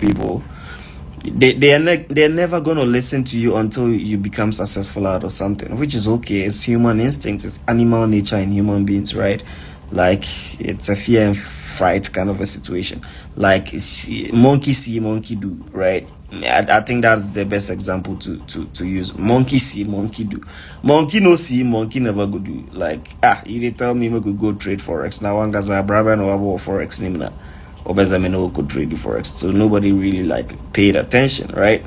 people, they're never going to listen to you until you become successful out of something, which is okay. It's human instinct, it's animal nature in human beings, right? Like, it's a fear and fright kind of a situation. Like, it's monkey see, monkey do, right? I think that's the best example to use. Monkey see, monkey do. Monkey no see, monkey never go do. Like, you did tell me I could go trade forex. Now one guy's a brother no about forex name na. Or better me no could trade the forex. So nobody really like paid attention, right?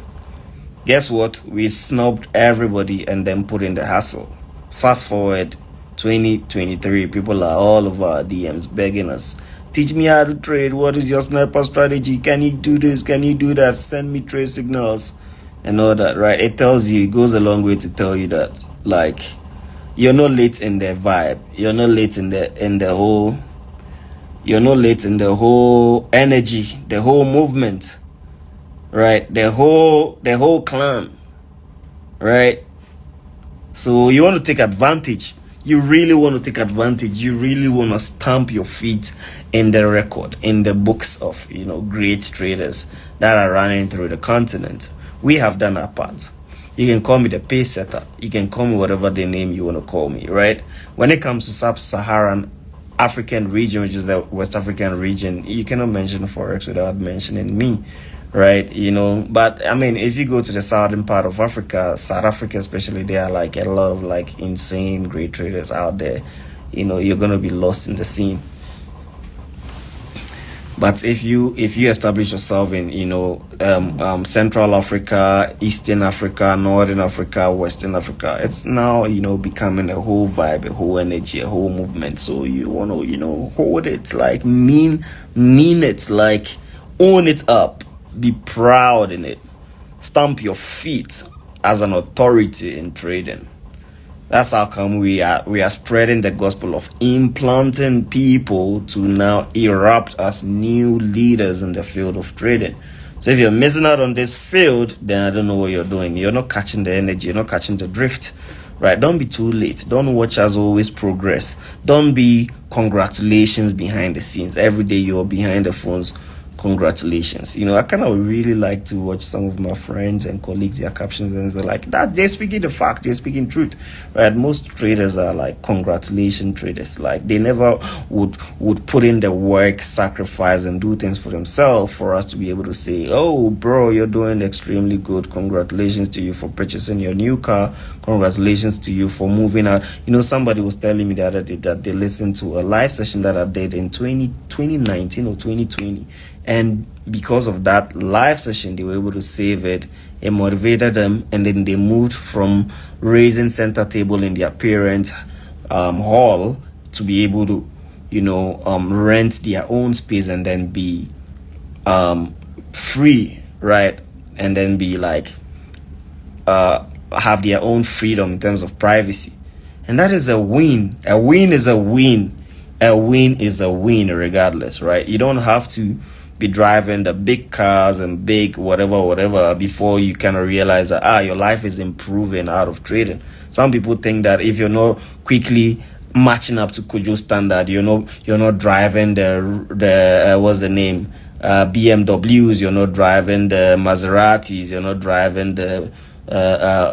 Guess what? We snubbed everybody and then put in the hassle. Fast forward 2023, people are all over our DMs begging us, teach me how to trade. What is your sniper strategy? Can you do this? Can you do that? Send me trade signals and all that, right? It tells you, it goes a long way to tell you that, like, you're not late in the vibe. You're not late in the whole. You're not late in the whole energy, the whole movement, right? The whole clan, right? So you want to take advantage. You really want to take advantage. You really want to stamp your feet in the record, in the books of, great traders that are running through the continent. We have done our part. You can call me the pace setter. You can call me whatever the name you want to call me, right? When it comes to sub-Saharan African region, which is the West African region, you cannot mention Forex without mentioning me, right? But I mean, if you go to the southern part of Africa, South Africa especially, there are like a lot of like insane great traders out there. You're gonna be lost in the scene. But if you establish yourself in Central Africa, Eastern Africa, Northern Africa, Western Africa, it's now becoming a whole vibe, a whole energy, a whole movement. So you want to hold it, like mean it, like own it up. Be proud in it. Stamp your feet as an authority in trading. That's how come we are spreading the gospel of implanting people to now erupt as new leaders in the field of trading. So if you're missing out on this field, then I don't know what you're doing. You're not catching the energy. You're not catching the drift. Right? Don't be too late. Don't watch us always progress. Don't be congratulations behind the scenes. Every day you're behind the phones. Congratulations. I kind of really like to watch some of my friends and colleagues, their captions, and they're like, that they're speaking the fact, they're speaking truth, right? Most traders are like congratulation traders. Like, they never would put in the work, sacrifice, and do things for themselves for us to be able to say, oh bro, you're doing extremely good, congratulations to you for purchasing your new car, congratulations to you for moving out. Somebody was telling me the other day that they listened to a live session that I did in 2019 or 2020. And because of that live session, they were able to save it. It motivated them, and then they moved from raising center table in their parents' hall to be able to, rent their own space and then be free, right? And then be like, have their own freedom in terms of privacy. And that is a win. A win is a win. A win is a win regardless, right? You don't have to be driving the big cars and big whatever before you kind of realize that your life is improving out of trading. Some people think that if you're not quickly matching up to Kojo standard, you're not driving the what's the name, BMWs, you're not driving the Maseratis, you're not driving the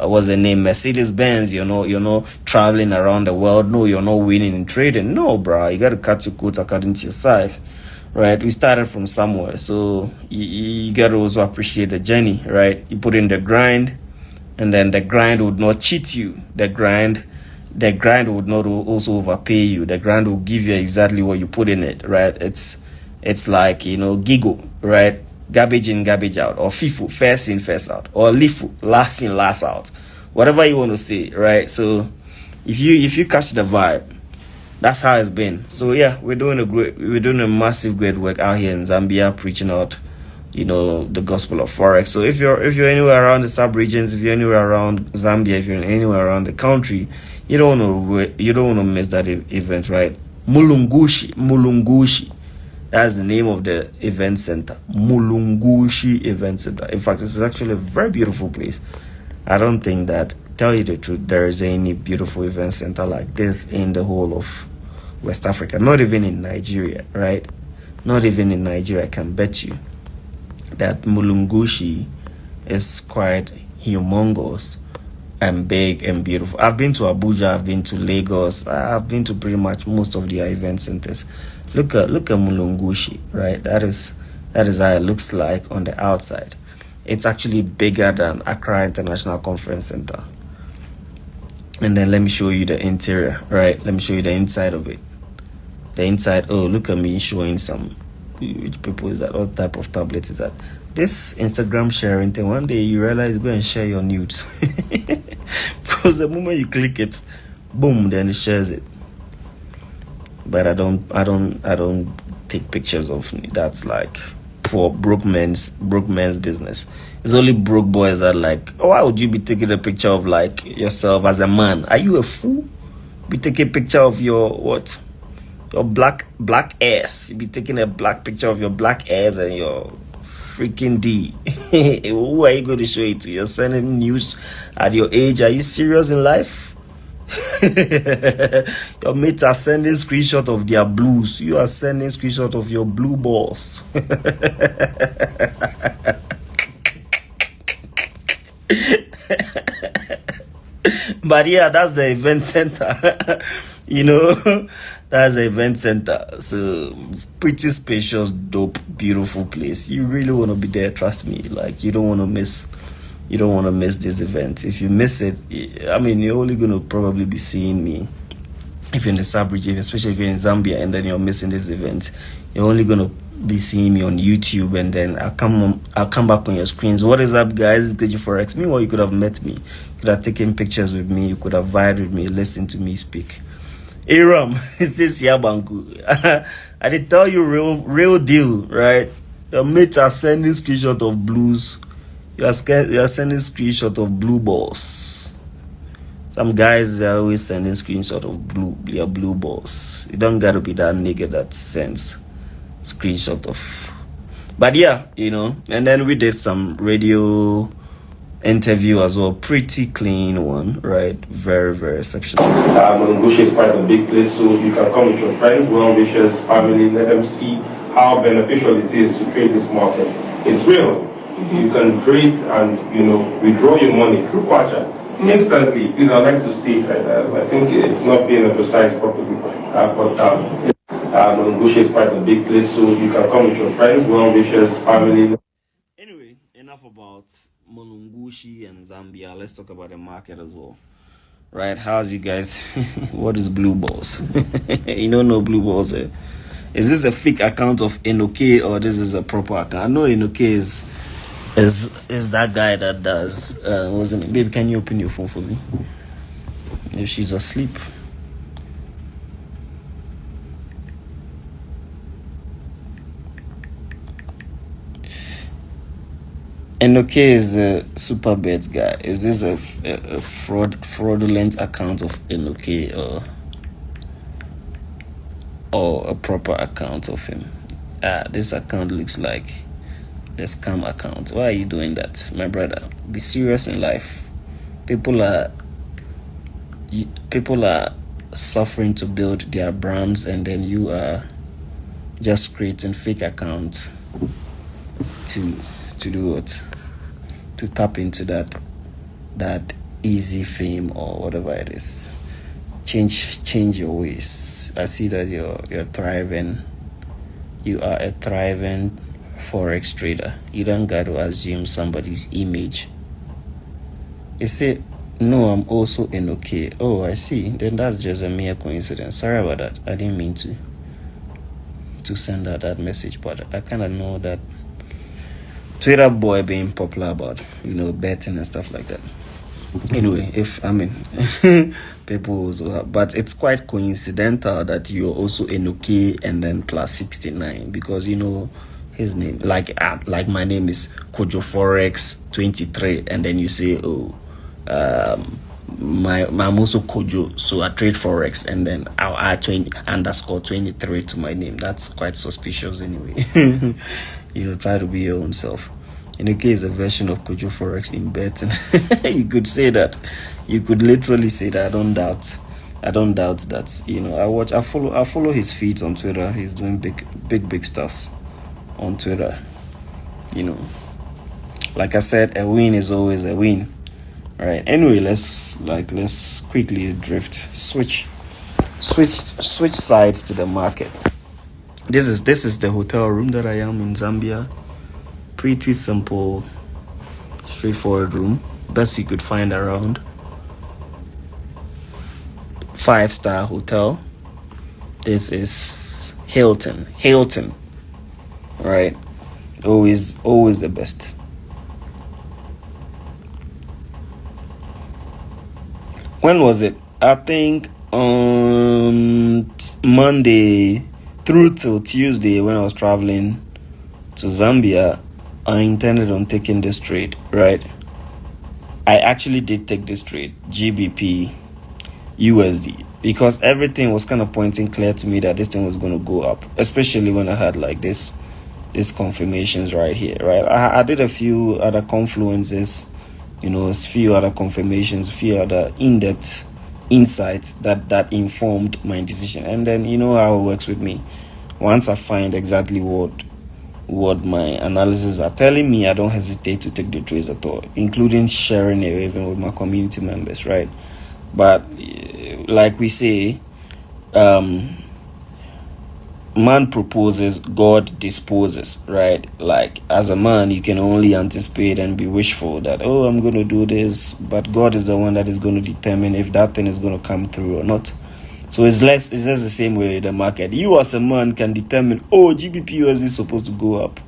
what's the name, Mercedes Benz, you're not traveling around the world. No, you're not winning in trading. No, bro, you got to cut your coat according to your size. Right, we started from somewhere, so you gotta also appreciate the journey, right? You put in the grind, and then the grind would not cheat you. The grind would not also overpay you. The grind will give you exactly what you put in it, right? It's like giggle, right? Garbage in, garbage out, or FIFO, first in, first out, or LIFO, last in, last out, whatever you want to say, right? So if you catch the vibe, that's how it's been. So yeah, we're doing a massive great work out here in Zambia, preaching out, the gospel of Forex. So if you're anywhere around the sub-regions, if you're anywhere around Zambia, if you're anywhere around the country, you don't want to miss that event, right? Mulungushi. That's the name of the event center. Mulungushi Event Center. In fact, it's actually a very beautiful place. I don't think that, tell you the truth, there is any beautiful event center like this in the whole of West Africa. Not even in Nigeria, right? Not even in Nigeria, I can bet you. that Mulungushi is quite humongous and big and beautiful. I've been to Abuja, I've been to Lagos, I've been to pretty much most of their event centers. Look at Mulungushi, right? That is how it looks like on the outside. It's actually bigger than Accra International Conference Center. And then let me show you the interior, right? Let me show you the inside of it. The inside, oh, look at me showing some, which people is that, what type of tablet is that? This Instagram sharing thing, one day you realize go and share your nudes. Because the moment you click it, boom, then it shares it. But I don't take pictures of me. That's like for broke men's business. It's only broke boys that like, oh, why would you be taking a picture of like yourself as a man? Are you a fool? Be taking a picture of your what? Your black ass. You be taking a black picture of your black ass and your freaking D. Who are you going to show it to? You're sending news at your age. Are you serious in life? Your mates are sending screenshot of their blues. You are sending screenshot of your blue balls. But yeah, that's the event center. You know, that's the event center. So pretty spacious, dope, beautiful place. You really want to be there, trust me. Like you don't want to miss this event. If you miss it, I mean, you're only going to probably be seeing me if you're in the sub-region, especially if you're in Zambia and then you're missing this event. You're only going to be seeing me on YouTube, and then I'll come back on your screens. What is up, guys? It's Kojo Forex. Meanwhile, you could have met me, you could have taken pictures with me, you could have vibed with me, listened to me speak. Aram, this is Yabanku. I did tell you real deal, right? Your mates are sending screenshot of blues. You are sending screenshot of blue balls. Some guys are always sending screenshot of blue balls. You don't gotta be that nigga that sends screenshot of. But yeah, you know. And then we did some radio interview as well. Pretty clean one, right? Very, very exceptional. Monongushi is quite a big place, so you can come with your friends, well-wishers, family, let them see how beneficial it is to trade this market. It's real. You can trade and, you know, withdraw your money through Kwacha instantly. Please, I'd like to state that I think it's not being emphasized properly. Monongushi is quite a big place, so you can come with your friends, well-wishers, family. Anyway, enough about Mulungushi and Zambia. Let's talk about the market as well. Right? How's you guys? What is blue balls? You don't know blue balls. Eh? Is this a fake account of Enoke or this is a proper account? I know Enoke is that guy that does wasn't it? Babe, can you open your phone for me? If she's asleep. Enoke is a super bet guy. Is this a fraudulent account of Enoke or a proper account of him? This account looks like the scam account. Why are you doing that, my brother? Be serious in life. People are suffering to build their brands, and then you are just creating fake accounts to do what? To tap into that easy fame or whatever it is. Change your ways. I see that you're thriving. You are a thriving Forex trader. You don't got to assume somebody's image. You say, no, I'm also Enoke. Oh, I see. Then that's just a mere coincidence. Sorry about that. I didn't mean to send out that message, but I kind of know that Twitter boy being popular about, you know, betting and stuff like that. Anyway, people also have, but it's quite coincidental that you're also Enoke and then plus 69, because you know his name, like my name is Kojo Forex 23, and then you say, oh, I'm also Kojo, so I trade Forex, and then I'll add _23 to my name. That's quite suspicious anyway. You know, try to be your own self. In the case, a version of Kojo Forex in betting. You could say that. You could literally say that. I don't doubt that. You know, I follow his feeds on Twitter. He's doing big stuffs on Twitter. like I said, a win is always a win. Right. Anyway, let's quickly switch sides to the market. This is the hotel room that I am in Zambia. Pretty simple, straightforward room, best you could find around. 5-star hotel. This is Hilton, right? Always the best. When was it? I think on Monday through till Tuesday, when I was traveling to Zambia, I intended on taking this trade, right? I actually did take this trade, GBP USD, because everything was kind of pointing clear to me that this thing was going to go up, especially when I had like this confirmations right here, right? I did a few other confluences, a few other confirmations, a few other in-depth insights that informed my decision. And then how it works with me. Once I find exactly what my analysis are telling me, I don't hesitate to take the trades at all, including sharing it even with my community members, right? But like we say, man proposes, God disposes, right? Like, as a man, you can only anticipate and be wishful that, oh, I'm going to do this, but God is the one that is going to determine if that thing is going to come through or not. So it's just the same way with the market. You as a man can determine, oh, GBP is supposed to go up,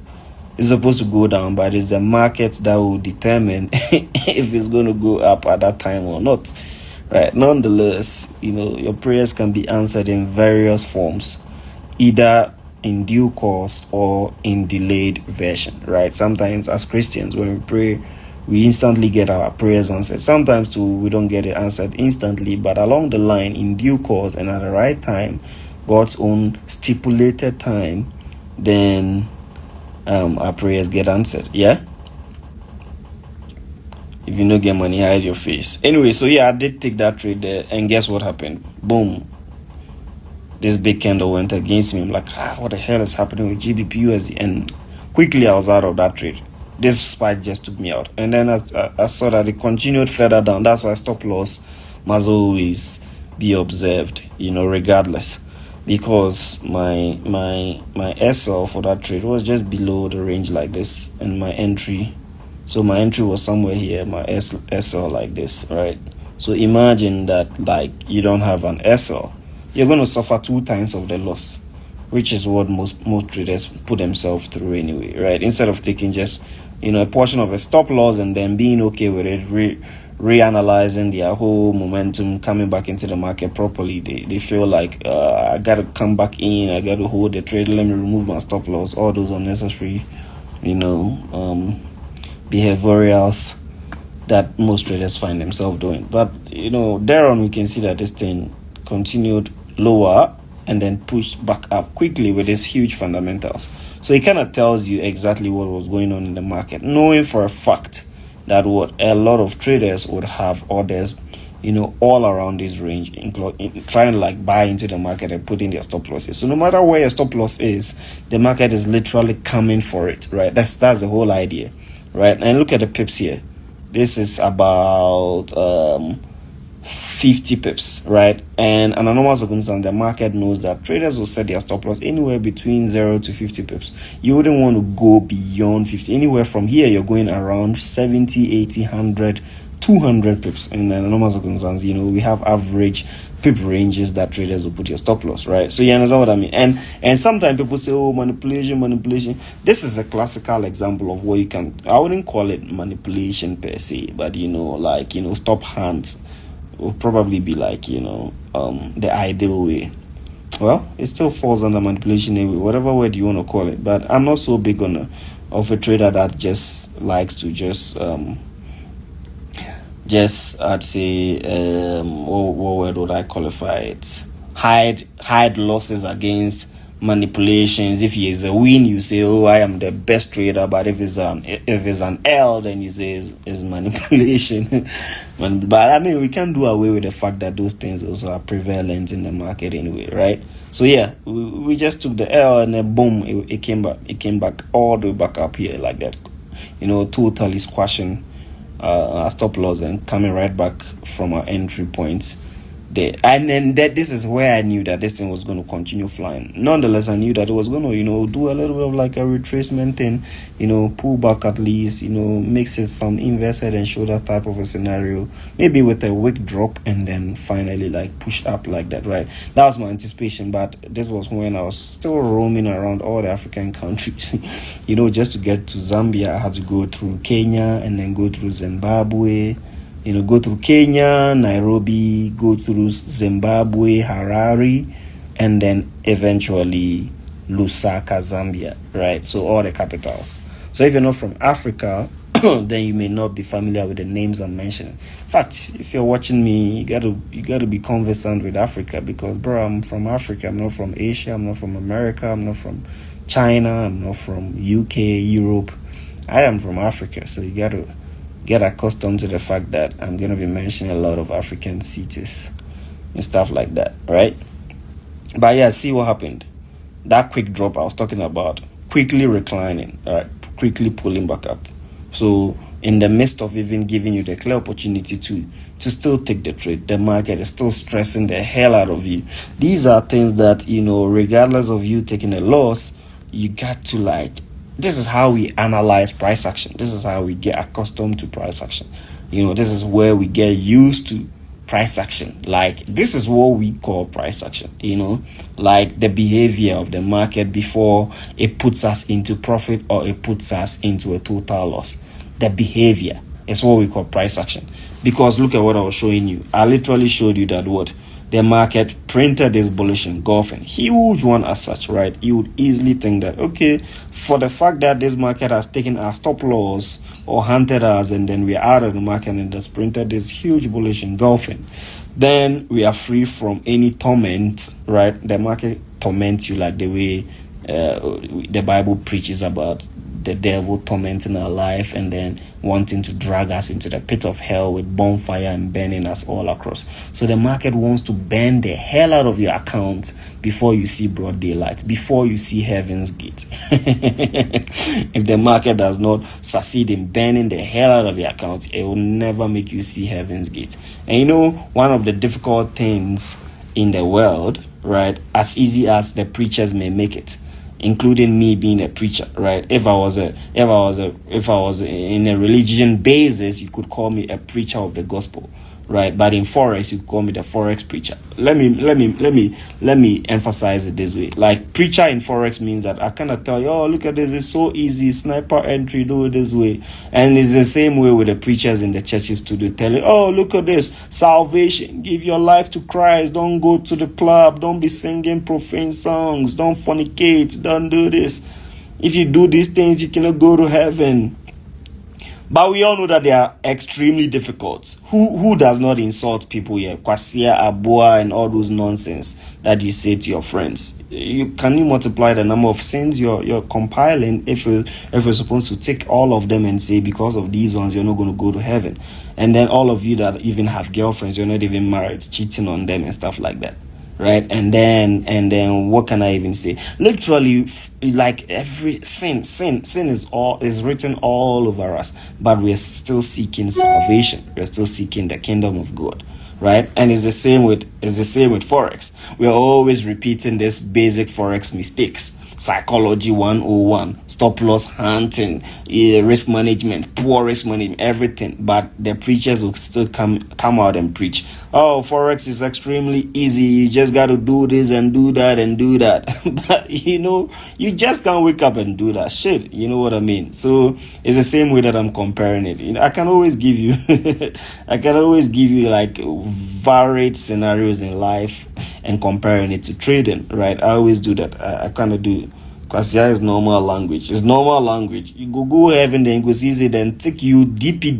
it's supposed to go down, but it's the market that will determine if it's going to go up at that time or not, right? Nonetheless, your prayers can be answered in various forms, either in due course or in delayed version, right? Sometimes as Christians, when we pray, we instantly get our prayers answered. Sometimes too, we don't get it answered instantly, but along the line, in due course and at the right time, God's own stipulated time, then our prayers get answered. Yeah. If you don't get money, hide your face. Anyway, so yeah, I did take that trade there, and guess what happened? Boom. This big candle went against me. I'm like, what the hell is happening with GBP USD? And quickly I was out of that trade. This spike just took me out. And then I saw that it continued further down. That's why stop loss must always be observed, regardless. Because my SL for that trade was just below the range like this. And my entry, so my entry was somewhere here, my SL like this, right? So imagine that, like, you don't have an SL. You're going to suffer 2 times of the loss, which is what most traders put themselves through anyway, right? Instead of taking just, a portion of a stop loss and then being okay with it, reanalyzing their whole momentum, coming back into the market properly, they feel like, I got to come back in, I got to hold the trade, let me remove my stop loss, all those unnecessary, behaviorals that most traders find themselves doing. But, thereon we can see that this thing continued lower and then pushed back up quickly with these huge fundamentals. So it kind of tells you exactly what was going on in the market, knowing for a fact that what a lot of traders would have orders, all around this range, trying to like buy into the market and put in their stop losses. So no matter where your stop loss is, the market is literally coming for it, right? That's the whole idea, right? And look at the pips here. This is about 50 pips, right? And under normal circumstances, the market knows that traders will set their stop loss anywhere between 0 to 50 pips. You wouldn't want to go beyond 50. Anywhere from here, you're going around 70, 80, 100, 200 pips. And under normal circumstances, we have average pip ranges that traders will put your stop loss, right? So you understand what I mean? And sometimes people say, oh, manipulation. This is a classical example of where I wouldn't call it manipulation per se, but stop hands will probably be like, the ideal way. Well, it still falls under manipulation anyway, whatever word you want to call it. But I'm not so big of a trader that just likes to I'd say, what word would I qualify it? Hide losses against manipulations. If he is a win, you say, oh, I am the best trader. But if it's an L, then you say it's manipulation. But I mean, we can't do away with the fact that those things also are prevalent in the market anyway, right? So yeah, we just took the L and then boom, it came back. It came back all the way back up here like that, totally squashing our stop loss and coming right back from our entry points there. And then this is where I knew that this thing was going to continue flying. Nonetheless, I knew that it was going to, do a little bit of like a retracement thing, pull back at least, makes it some inverse head and shoulder type of a scenario, maybe with a wick drop and then finally like push up like that, right? That was my anticipation, but this was when I was still roaming around all the African countries. Just to get to Zambia, I had to go through Kenya and then go through Zimbabwe. Go through Kenya, Nairobi, go through Zimbabwe, Harare, and then eventually Lusaka, Zambia, right? So all the capitals. So if you're not from Africa, then you may not be familiar with the names I'm mentioning. In fact, if you're watching me, you gotta be conversant with Africa because, bro, I'm from Africa. I'm not from Asia. I'm not from America. I'm not from China. I'm not from UK, Europe. I am from Africa. So you gotta get accustomed to the fact that I'm going to be mentioning a lot of African cities and stuff like that, right? But yeah, see what happened. That quick drop I was talking about, quickly reclining, right? Quickly pulling back up. So in the midst of even giving you the clear opportunity to still take the trade, the market is still stressing the hell out of you. These are things that, regardless of you taking a loss, you got to this is how we analyze price action. This is how we get accustomed to price action. This is where we get used to price action. This is what we call price action, like the behavior of the market before it puts us into profit or it puts us into a total loss. The behavior is what we call price action. Because look at what I was showing you. I literally showed you that the market printed this bullish engulfing, huge one as such, right? You would easily think that, okay, for the fact that this market has taken our stop loss or hunted us and then we are out of the market and it has printed this huge bullish engulfing, then we are free from any torment, right? The market torments you like the way the Bible preaches about the devil tormenting our life and then wanting to drag us into the pit of hell with bonfire and burning us all across. So the market wants to burn the hell out of your account before you see broad daylight, before you see heaven's gate. If the market does not succeed in burning the hell out of your account, it will never make you see heaven's gate. And one of the difficult things in the world, right, as easy as the preachers may make it, including me being a preacher, right? If I was in a religion basis, you could call me a preacher of the gospel, right? But in Forex, you could call me the Forex preacher. Let me emphasize it this way. Like, preacher in Forex means that I cannot tell you, oh, look at this, it's so easy, sniper entry, do it this way. And it's the same way with the preachers in the churches today, telling, oh, look at this, salvation, give your life to Christ, don't go to the club, don't be singing profane songs, don't fornicate, don't do this. If you do these things, you cannot go to heaven. But we all know that they are extremely difficult. Who does not insult people here? Kwasia, Abua, and all those nonsense that you say to your friends. You multiply the number of sins you're compiling if you're supposed to take all of them and say because of these ones you're not going to go to heaven. And then all of you that even have girlfriends, you're not even married, cheating on them and stuff like that. Right? And then what can I even say? Literally, like every sin is written all over us, but we're still seeking salvation. We're still seeking the kingdom of God, right? And it's the same with Forex. We're always repeating this basic Forex mistakes. Psychology 101, stop loss hunting, risk management, poor risk management, everything. But the preachers will still come out and preach, oh, Forex is extremely easy, you just got to do this and do that and do that. But you just can't wake up and do that shit, you know what I mean? So it's the same way that I'm comparing it. I can always give you like varied scenarios in life and comparing it to trading, right? I always do that. I kind of do, because here is normal language. It's normal language. You go heaven, then go see it, then take you deepy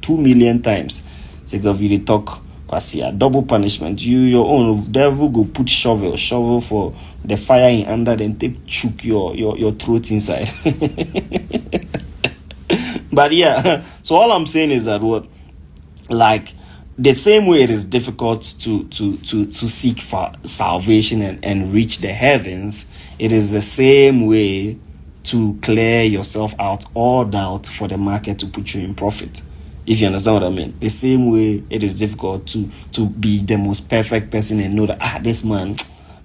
2 million times. Take of you to talk Kwasia, double punishment. You your own devil go put shovel for the fire in under, then take chook your throat inside. But yeah, so all I'm saying is that what, like, the same way it is difficult to seek for salvation and reach the heavens, it is the same way to clear yourself out all doubt for the market to put you in profit. If you understand what I mean. The same way it is difficult to be the most perfect person and know that, this man,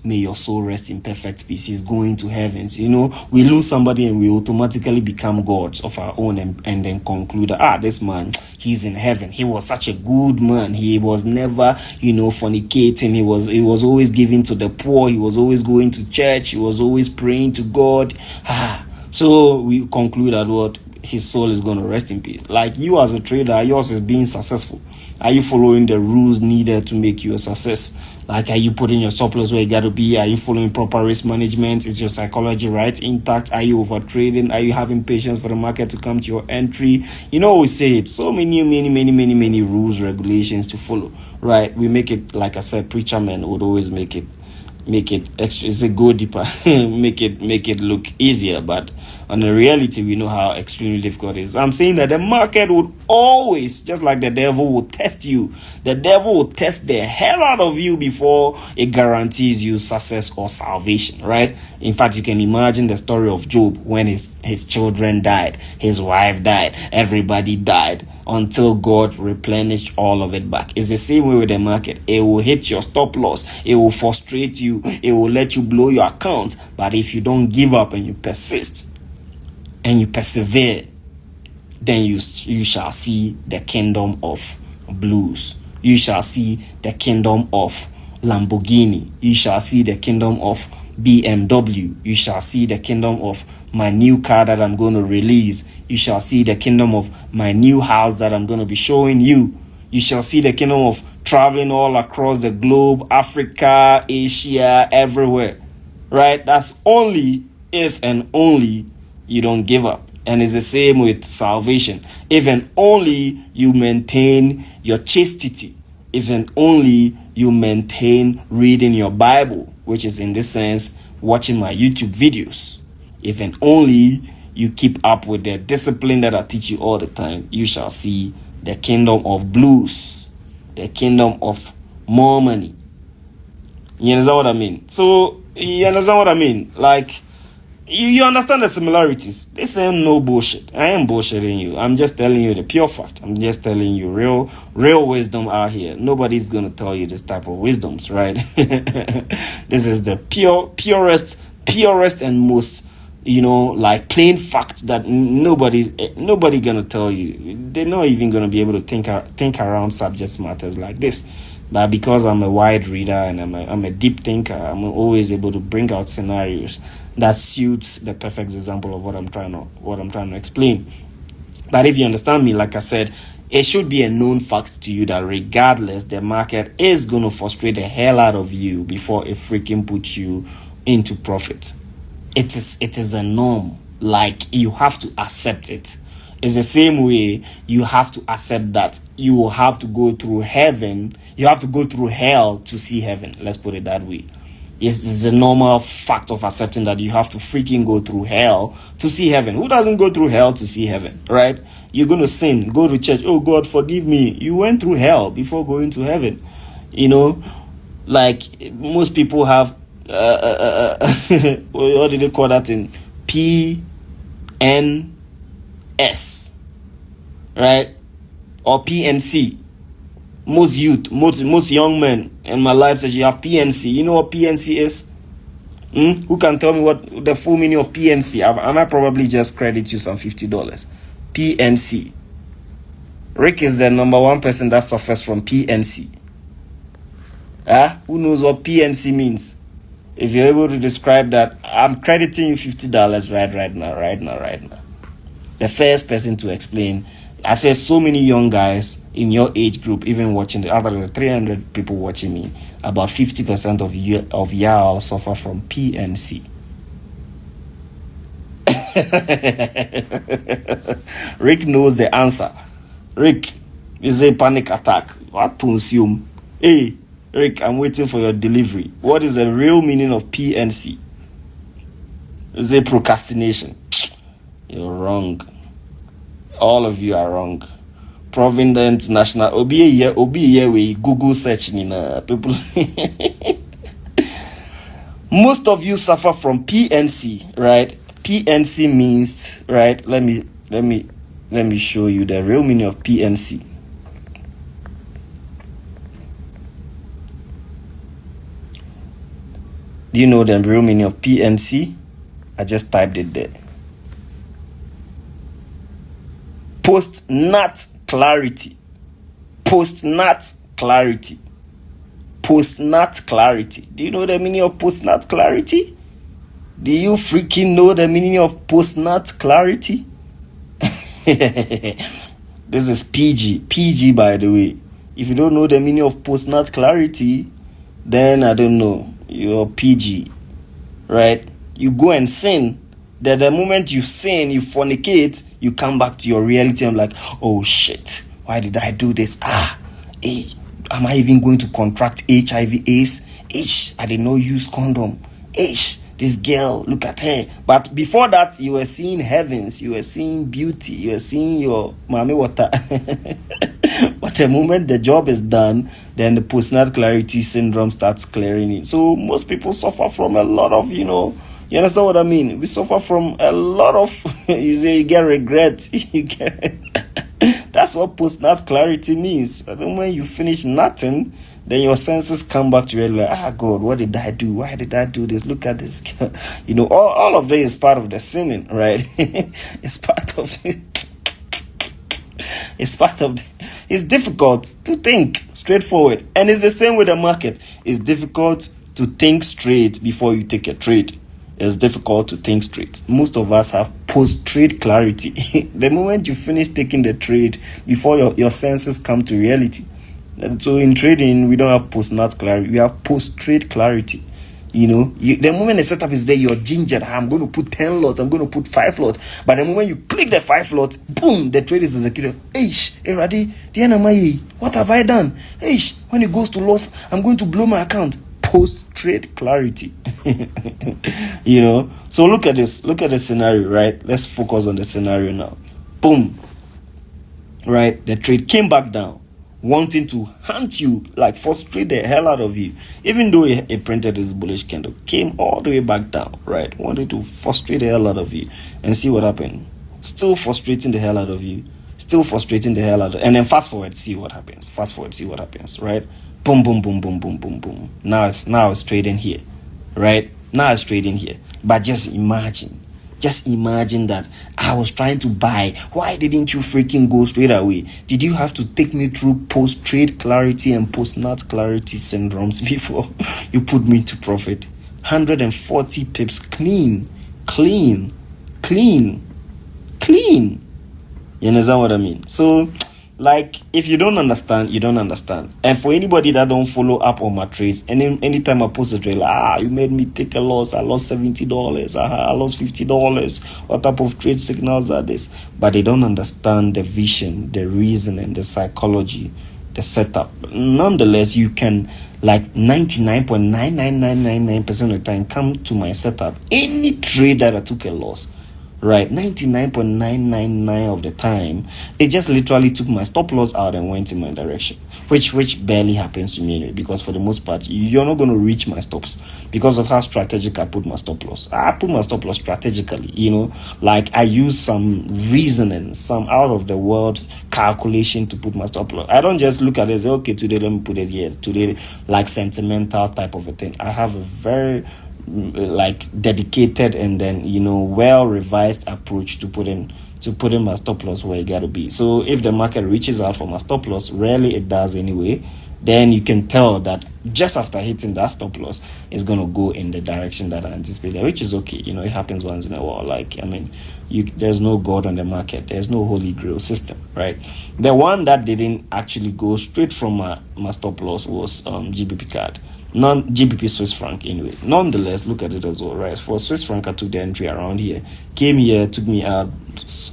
may your soul rest in perfect peace, he's going to heavens. You know, we lose somebody and we automatically become gods of our own and then conclude that, this man, he's in heaven. He was such a good man. He was never, fornicating. He was always giving to the poor. He was always going to church. He was always praying to God. So we conclude that what, his soul is going to rest in peace. Like you as a trader, yours is being successful. Are you following the rules needed to make you a success? Like, are you putting your surplus where you got to be? Are you following proper risk management? Is your psychology right, intact? Are you over trading? Are you having patience for the market to come to your entry? We say it. So many rules, regulations to follow, right? We make it, like I said, preacher men would always make it extra. It's a go deeper. make it look easier, but on the reality, we know how extremely difficult it is. I'm saying that the market would always, just like the devil will test you, the devil will test the hell out of you before it guarantees you success or salvation, right? In fact, you can imagine the story of Job when his children died, his wife died, everybody died, until God replenished all of it back. It's the same way with the market. It will hit your stop loss. It will frustrate you. It will let you blow your account. But if you don't give up and you persist and you persevere, then you shall see the kingdom of blues. You shall see the kingdom of Lamborghini. You shall see the kingdom of BMW. You shall see the kingdom of my new car that I'm going to release. You shall see the kingdom of my new house that I'm going to be showing you. You shall see the kingdom of traveling all across the globe, Africa, Asia, everywhere. Right? That's only if and only you don't give up. And it's the same with salvation. If and only you maintain your chastity. If and only you maintain reading your Bible, which is in this sense, watching my YouTube videos. If and only you keep up with the discipline that I teach you all the time, you shall see the kingdom of blues, the kingdom of more money. You understand what I mean? So, you understand what I mean? Like, you understand the similarities. This ain't no bullshit. I ain't bullshitting you. I'm just telling you the pure fact. I'm just telling you real wisdom out here. Nobody's gonna tell you this type of wisdoms, right? This is the purest and most, like plain fact that nobody gonna tell you. They're not even gonna be able to think around subject matters like this. But because I'm a wide reader and I'm a deep thinker, I'm always able to bring out scenarios that suits the perfect example of what I'm trying to explain. But if you understand me, like I said, it should be a known fact to you that regardless, the market is going to frustrate the hell out of you before it freaking puts you into profit. It is a norm. Like, you have to accept it. It's the same way you have to accept that you will have to go through heaven. You have to go through hell to see heaven. Let's put it that way. It's a normal fact of accepting that you have to freaking go through hell to see heaven. Who doesn't go through hell to see heaven, right? You're going to sin, go to church. Oh, God, forgive me. You went through hell before going to heaven. Like most people have, what did they call that in? PNS, right? Or PNC. Most youth, most young men in my life says you have PNC. You know what PNC is? Who can tell me what the full meaning of PNC? I might probably just credit you some $50. PNC. Rick is the number one person that suffers from PNC. Who knows what PNC means? If you're able to describe that, I'm crediting you $50 right now. The first person to explain. I said so many young guys in your age group, even watching, out of the 300 people watching me, about 50% of y'all suffer from PNC. Rick knows the answer. Rick is a panic attack. What to assume? Hey, Rick, I'm waiting for your delivery. What is the real meaning of PNC? Is it procrastination? You're wrong. All of you are wrong. Provident National Obi here we Google search people. Most of you suffer from PNC, right? PNC means, right? Let me show you the real meaning of PNC. Do you know the real meaning of PNC? I just typed it there. Post-nut clarity. Post-nut clarity. Post-nut clarity. Do you know the meaning of post-nut clarity? Do you freaking know the meaning of post-nut clarity? This is PG. PG, by the way. If you don't know the meaning of post-nut clarity, then I don't know. You're PG. Right? You go and sin. That the moment you sin, you fornicate, you come back to your reality. I'm like, oh shit, why did I do this? Hey, am I even going to contract HIV/AIDS? I did not use condom. This girl, look at her. But before that, you were seeing heavens, you were seeing beauty, you were seeing your mommy water. But the moment the job is done, then the post-nut clarity syndrome starts clearing it. So most people suffer from a lot of, you understand what I mean? We suffer from a lot of, you get regret. That's what post-nut clarity means. And then when you finish nothing, then your senses come back to you like, God, what did I do? Why did I do this? Look at this. All of this is part of the sinning, right? It's part of the... It's difficult to think straightforward. And it's the same with the market. It's difficult to think straight before you take a trade. It's difficult to think straight. Most of us have post-trade clarity. The moment you finish taking the trade, before your senses come to reality. And so in trading, we don't have post-nut clarity. We have post-trade clarity. The moment the setup is there, you're gingered. I'm going to put 10 lots. I'm going to put 5 lots. But the moment you click the 5 lots, boom, the trade is executed. What have I done? When it goes to loss, I'm going to blow my account. Post-trade clarity. So look at this. Look at the scenario, right? Let's focus on the scenario now. Boom. Right? The trade came back down, wanting to hunt you, like frustrate the hell out of you. Even though it printed this bullish candle, came all the way back down, right? Wanted to frustrate the hell out of you. And see what happened. Still frustrating the hell out of you. Still frustrating the hell out of you. And then fast forward, see what happens. Fast forward, see what happens, right? Boom, boom, boom, boom, boom, boom, boom. Now it's trading here, right? Now it's trading here. But just imagine that I was trying to buy. Why didn't you freaking go straight away? Did you have to take me through post-trade clarity and post-nut clarity syndromes before you put me to profit? 140 pips clean. You understand what I mean? So, like, if you don't understand, you don't understand. And for anybody that don't follow up on my trades, anytime I post a trade, like, you made me take a loss. I lost $70. I lost $50. What type of trade signals are this? But they don't understand the vision, the reasoning, the psychology, the setup. Nonetheless, you can, like 99.99999% of the time, come to my setup. Any trade that I took a loss, right, 99.999 of the time, it just literally took my stop loss out and went in my direction, which barely happens to me anyway, because for the most part, you're not going to reach my stops because of how strategic I put my stop loss. I put my stop loss strategically, like I use some reasoning, some out of the world calculation to put my stop loss. I don't just look at it and say, okay, today let me put it here, today, like sentimental type of a thing. I have a very like dedicated and then well revised approach to put in my stop loss where it gotta be. So if the market reaches out for my stop loss, rarely it does anyway, then you can tell that just after hitting that stop loss, it's gonna go in the direction that I anticipated, which is okay. It happens once in a while. Like, there's no God on the market, there's no holy grail system, right? The one that didn't actually go straight from my stop loss was GBP card. GBP Swiss franc anyway. Nonetheless, look at it as well, right? For Swiss franc, I took the entry around here, came here, took me out,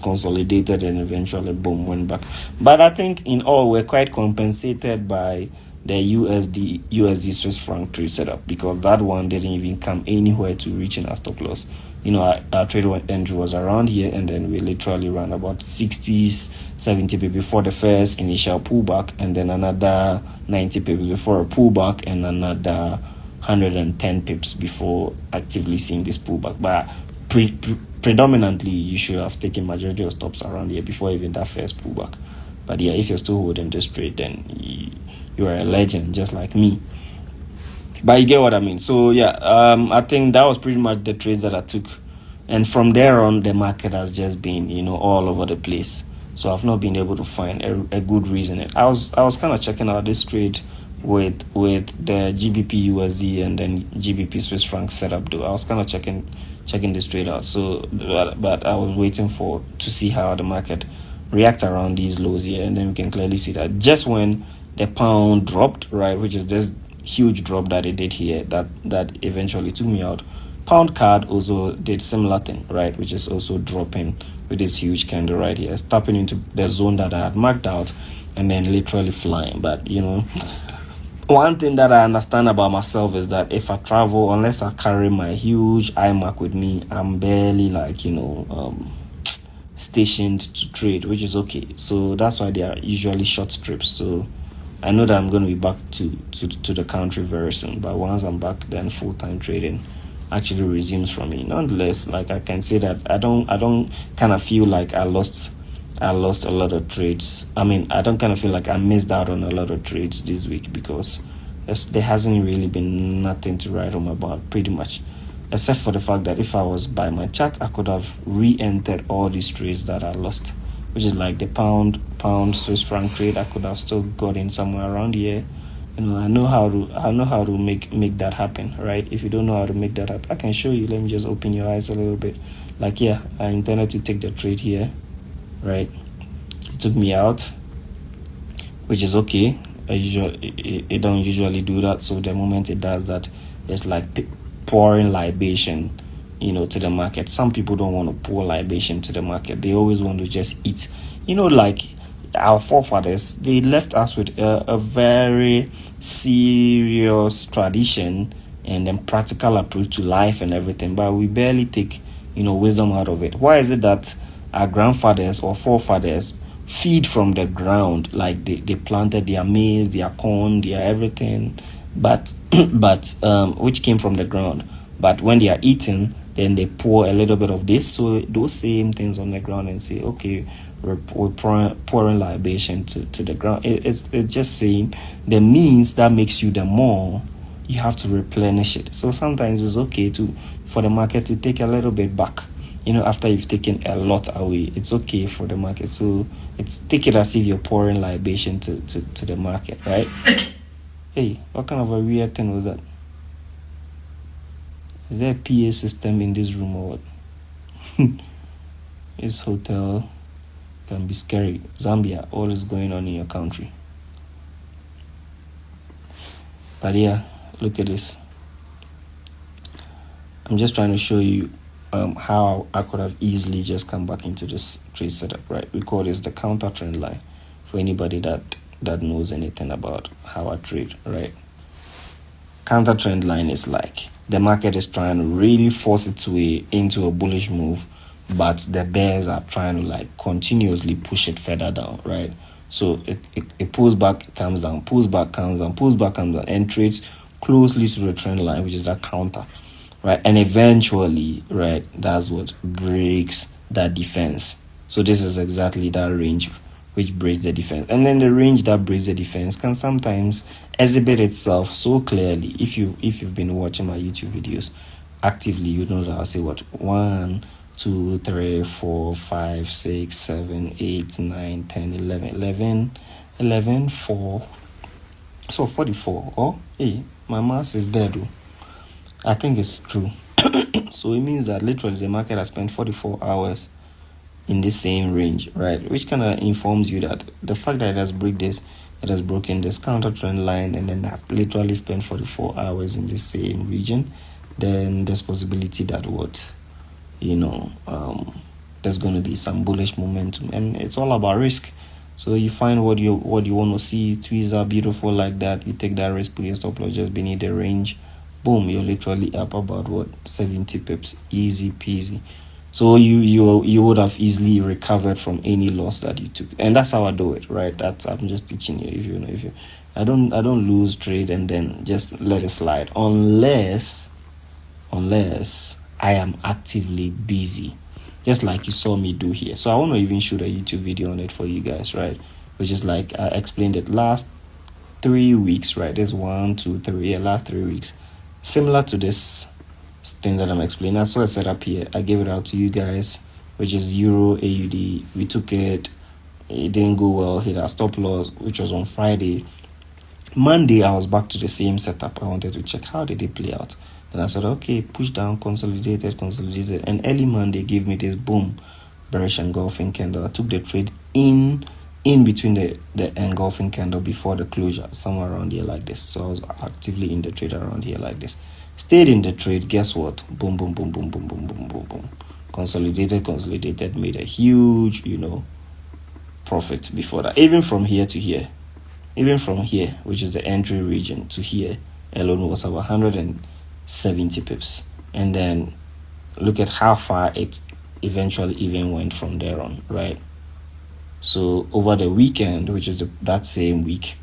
consolidated, and eventually boom, went back. But I think in all, we're quite compensated by the USD Swiss franc trade setup, because that one didn't even come anywhere to reaching our stop loss. Our trade entry was around here, and then we literally ran about 60 70 pips before the first initial pullback, and then another 90 pips before a pullback, and another 110 pips before actively seeing this pullback. But predominantly, you should have taken majority of stops around here before even that first pullback. But yeah, if you're still holding this trade, then you are a legend, just like me. But you get what I mean. So yeah, I think that was pretty much the trades that I took, and from there on, the market has just been all over the place. So I've not been able to find a good reason. I was kind of checking out this trade with the GBP USD and then GBP Swiss franc setup. Though I was kind of checking this trade out. So but I was waiting to see how the market react around these lows here, and then we can clearly see that just when the pound dropped, right, which is this huge drop that it did here, that eventually took me out. Pound card also did similar thing, right, which is also dropping with this huge candle right here, stepping into the zone that I had marked out, and then literally flying. But one thing that I understand about myself is that if I travel, unless I carry my huge iMac with me, I'm barely stationed to trade, which is okay. So that's why they are usually short strips. So I know that I'm going to be back to the country very soon, but once I'm back, then full-time trading actually resumes for me. Nonetheless, I can say that I don't kind of feel like I lost a lot of trades. I mean, I don't kind of feel like I missed out on a lot of trades this week, because there hasn't really been nothing to write home about, pretty much, except for the fact that if I was by my chart, I could have re-entered all these trades that I lost, which is like the pound Swiss franc trade. I could have still got in somewhere around here. I know how to make that happen, right? If you don't know how to make that happen, I can show you. Let me just open your eyes a little bit. I intended to take the trade here, right? It took me out, which is okay. It don't usually do that. So the moment it does that, it's like pouring libation to the market. Some people don't want to pour libation to the market. They always want to just eat. Our forefathers, they left us with a very serious tradition and then practical approach to life and everything, but we barely take wisdom out of it. Why is it that our grandfathers or forefathers feed from the ground? They planted their maize, their corn, their everything, but which came from the ground. But when they are eating, then they pour a little bit of this, so those same things on the ground, and say, okay, we're pouring libation to the ground. It's just saying the means that makes you the more, you have to replenish it. So sometimes it's okay for the market to take a little bit back. After you've taken a lot away, it's okay for the market. So take it as if you're pouring libation to the market, right? Hey, what kind of a weird thing was that? Is there a PA system in this room or what? This hotel can be scary. Zambia, all is going on in your country. But yeah, look at this. I'm just trying to show you how I could have easily just come back into this trade setup, right? We call this the counter trend line for anybody that knows anything about how I trade, right? Counter trend line is like the market is trying to really force its way into a bullish move, but the bears are trying to continuously push it further down, right? So it pulls back, it comes down, pulls back, comes down, pulls back, comes down, and trades closely to the trend line, which is a counter, right? And eventually, right, that's what breaks that defense. So this is exactly that range which breaks the defense. And then the range that breaks the defense can sometimes exhibit itself so clearly. If you've been watching my YouTube videos actively, you know that I'll say 1, 2, 3, 4, 5, 6, 7, 8, 9, 10, 11, 4. So 44. Oh, hey, my math is there though. I think it's true. So it means that literally the market has spent 44 hours in the same range, right? Which kind of informs you that the fact that it has broken this counter trend line, and then have literally spent 44 hours in the same region, then there's possibility that there's going to be some bullish momentum, and it's all about risk. So you find what you want to see. Tweets are beautiful like that. You take that risk, put your stop loss just beneath the range. Boom, you're literally up about what 70 pips, easy peasy. So you would have easily recovered from any loss that you took, and that's how I do it, right? I'm just teaching you. If you I don't lose trade and then just let it slide unless I am actively busy, just like you saw me do here. So I want to even shoot a YouTube video on it for you guys, right? Which is like I explained it last 3 weeks, right? There's 1, 2, 3, last 3 weeks, similar to this thing that I'm explaining. I saw a setup here. I gave it out to you guys, which is Euro AUD. We took it. It didn't go well. Hit our stop loss, which was on Friday. Monday, I was back to the same setup. I wanted to check how did it play out. Then I said, okay, push down, consolidated. And early Monday gave me this boom, bearish engulfing candle. I took the trade in between the engulfing candle before the closure, somewhere around here like this. So I was actively in the trade around here like this. Stayed in the trade. Guess what? Boom, boom, boom, boom, boom, boom, boom, boom, boom. Consolidated, made a huge, profit before that. Even from here to here, which is the entry region, to here alone was about 170 pips. And then look at how far it eventually even went from there on, right? So over the weekend, which is that same week,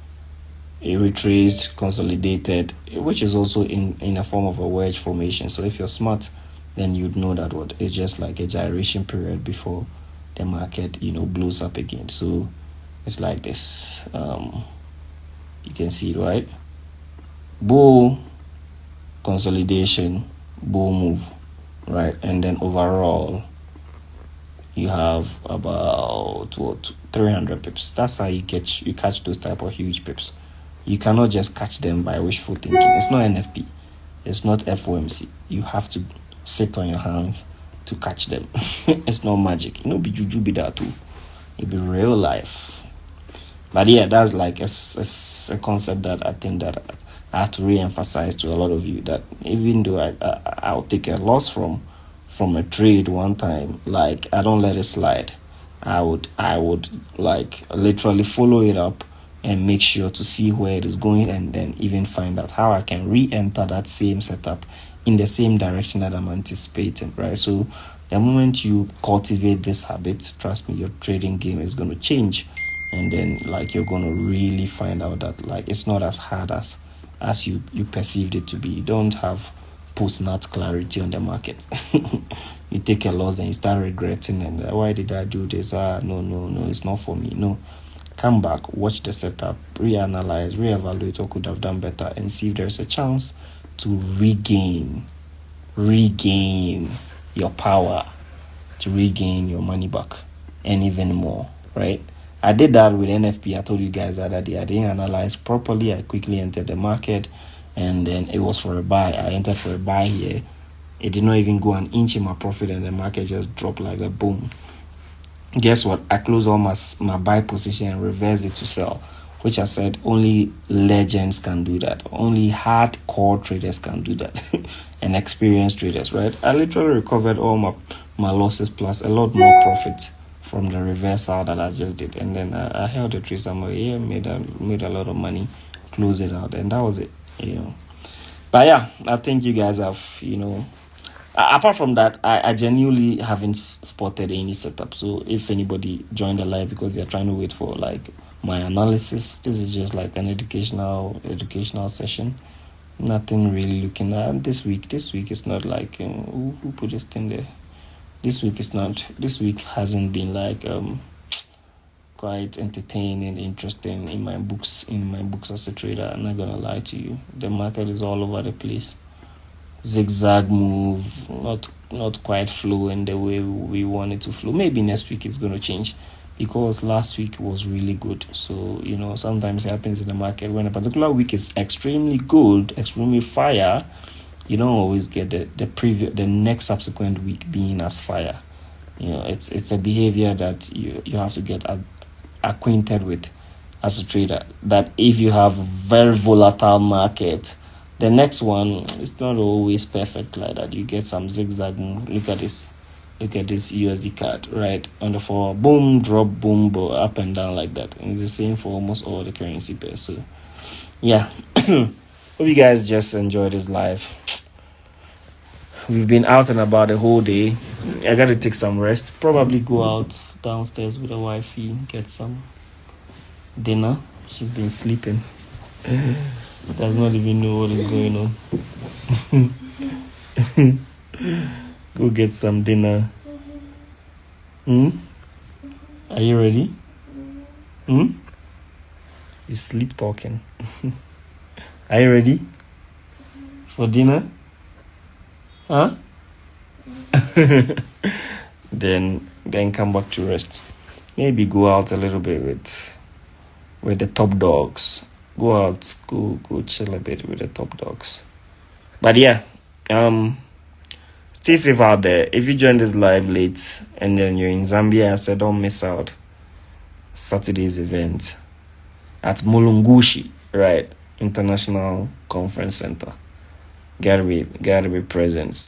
it retraced, consolidated, which is also in a form of a wedge formation. So if you're smart, then you'd know that it's just like a gyration period before the market blows up again. So it's like this. You can see it, right? Bull consolidation, bull move, right? And then overall you have about 300 pips. That's how you catch those type of huge pips. You cannot just catch them by wishful thinking. It's not NFP, it's not FOMC. You have to sit on your hands to catch them. It's not magic. Be juju, be that too. It be real life. But yeah, that's like a concept that I think that I have to re-emphasize to a lot of you, that even though I'll take a loss from a trade one time, like I don't let it slide. I would like literally follow it up and make sure to see where it is going, and then even find out how I can re-enter that same setup in the same direction that I'm anticipating, right? So the moment you cultivate this habit, trust me, your trading game is going to change. And then like you're going to really find out that like it's not as hard as you perceived it to be. You don't have post-nut clarity on the market. You take a loss and you start regretting, and why did I do this? No, it's not for me. No, come back, watch the setup, reanalyze, reevaluate what could have done better, and see if there's a chance to regain your power, to regain your money back, and even more, right? I did that with NFP. I told you guys that I didn't analyze properly. I quickly entered the market, and then it was for a buy. I entered for a buy here. It did not even go an inch in my profit, and the market just dropped like a boom. Guess what? I closed all my buy position and reversed it to sell, which I said only legends can do that. Only hardcore traders can do that, and experienced traders, right? I literally recovered all my losses plus a lot more profit from the reversal that I just did. And then I held the trade somewhere here, made a lot of money, closed it out, and that was it, But yeah, I think you guys have, apart from that, I genuinely haven't spotted any setup. So if anybody joined the live because they're trying to wait for like my analysis, this is just like an educational session. Nothing really looking at this week. This week is not like who put this thing there. This week hasn't been like quite entertaining, interesting in my books as a trader. I'm not gonna lie to you. The market is all over the place. Zigzag move, not quite flowing the way we want it to flow. Maybe next week it's gonna change, because last week was really good. So sometimes it happens in the market when a particular week is extremely good, extremely fire. You don't always get the next subsequent week being as fire. It's a behavior that you have to get acquainted with as a trader. That if you have a very volatile market, the next one is not always perfect like that. You get some zigzag move. Look at this. Look at this USD card, right? On the floor, boom, drop, boom, up and down like that. And it's the same for almost all the currency pairs. So, yeah. Hope you guys just enjoy this live. We've been out and about the whole day. I gotta take some rest. Probably go out downstairs with the wifey, get some dinner. She's been sleeping. She does not even know what is going on. Go get some dinner. Are you ready? You sleep talking. Are you ready for dinner? Huh? Then come back to rest. Maybe go out a little bit with the top dogs. Go out, go chill a bit with the top dogs. But yeah, stay safe out there. If you join this live late and then you're in Zambia, I said don't miss out Saturday's event at Mulungushi, right? International Conference Center. Gotta be present.